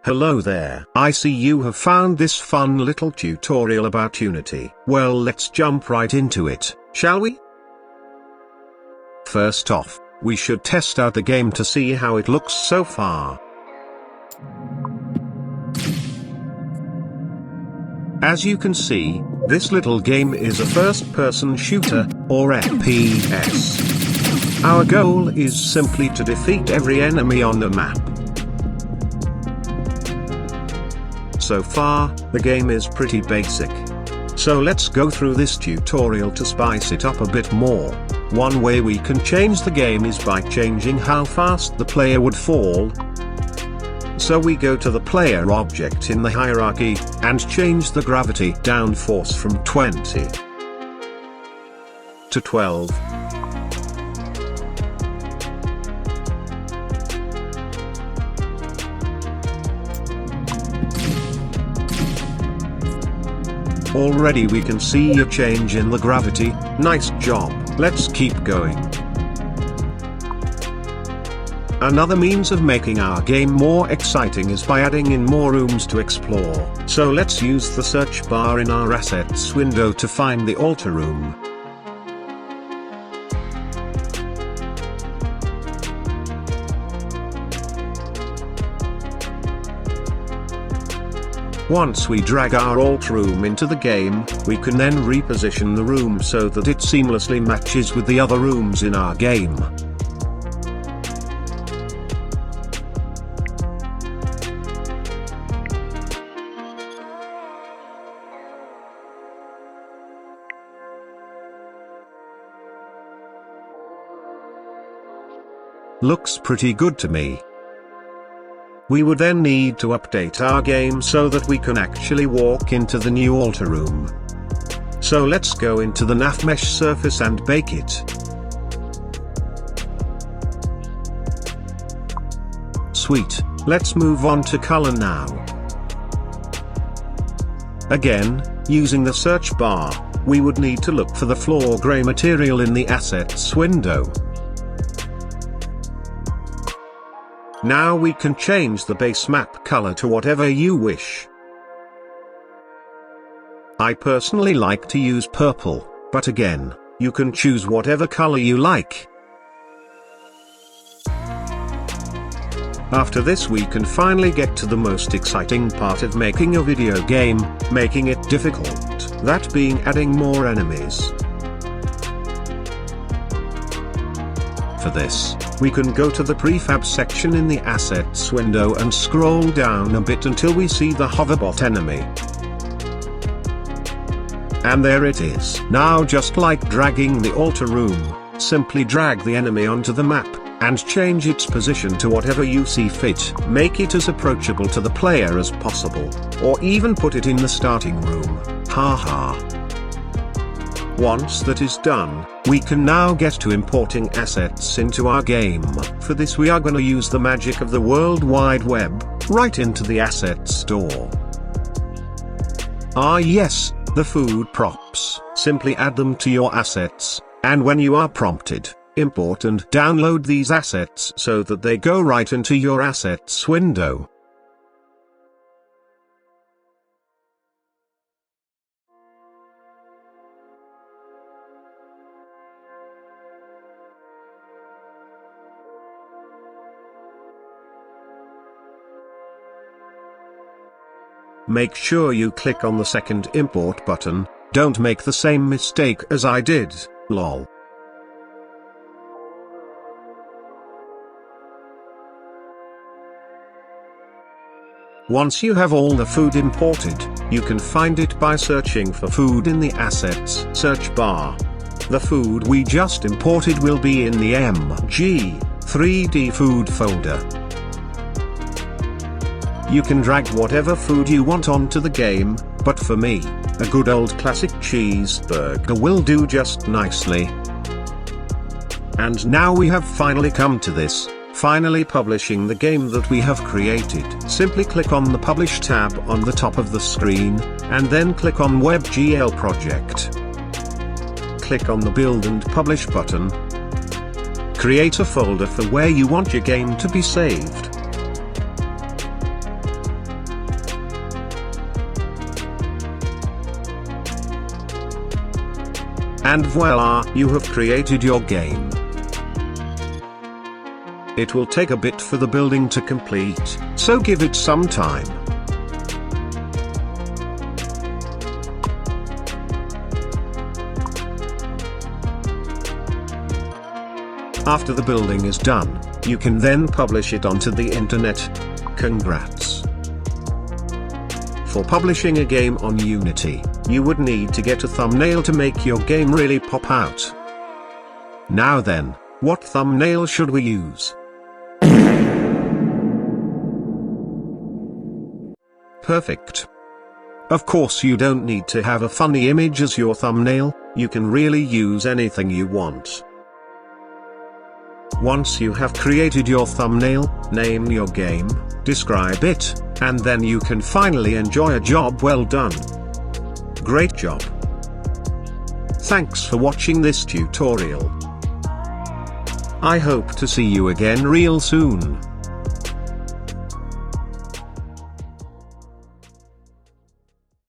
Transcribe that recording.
Hello there. I see you have found this fun little tutorial about Unity. Well, let's jump right into it, shall we? First off, we should test out the game to see how it looks so far. As you can see, this little game is a first-person shooter, or FPS. Our goal is simply to defeat every enemy on the map. So far, the game is pretty basic. So let's go through this tutorial to spice it up a bit more. One way we can change the game is by changing how fast the player would fall. So we go to the player object in the hierarchy, and change the gravity down force from 20 to 12. Already we can see a change in the gravity. Nice job. Let's keep going. Another means of making our game more exciting is by adding in more rooms to explore. So let's use the search bar in our assets window to find the altar room. Once we drag our alt room into the game, we can then reposition the room so that it seamlessly matches with the other rooms in our game. Looks pretty good to me. We would then need to update our game so that we can actually walk into the new altar room. So let's go into the nav mesh surface and bake it. Sweet, let's move on to color now. Again, using the search bar, we would need to look for the floor gray material in the assets window. Now we can change the base map color to whatever you wish. I personally like to use purple, but again, you can choose whatever color you like. After this we can finally get to the most exciting part of making a video game, making it difficult, that being adding more enemies. For this, we can go to the prefab section in the assets window and scroll down a bit until we see the hoverbot enemy. And there it is. Now just like dragging the altar room, simply drag the enemy onto the map, and change its position to whatever you see fit. Make it as approachable to the player as possible, or even put it in the starting room, haha. Once that is done, we can now get to importing assets into our game. For this we are going to use the magic of the World Wide Web, right into the asset store. Ah yes, the food props. Simply add them to your assets, and when you are prompted, import and download these assets so that they go right into your assets window. Make sure you click on the second import button, don't make the same mistake as I did, lol. Once you have all the food imported, you can find it by searching for food in the assets search bar. The food we just imported will be in the MG3D food folder. You can drag whatever food you want onto the game, but for me, a good old classic cheeseburger will do just nicely. And now we have finally come to this, finally publishing the game that we have created. Simply click on the Publish tab on the top of the screen, and then click on WebGL Project. Click on the Build and Publish button. Create a folder for where you want your game to be saved. And voila, you have created your game. It will take a bit for the building to complete, so give it some time. After the building is done, you can then publish it onto the internet. Congrats! For publishing a game on Unity, you would need to get a thumbnail to make your game really pop out. Now then, what thumbnail should we use? Perfect. Of course, you don't need to have a funny image as your thumbnail, you can really use anything you want. Once you have created your thumbnail, name your game, describe it, and then you can finally enjoy a job well done. Great job! Thanks for watching this tutorial. I hope to see you again real soon.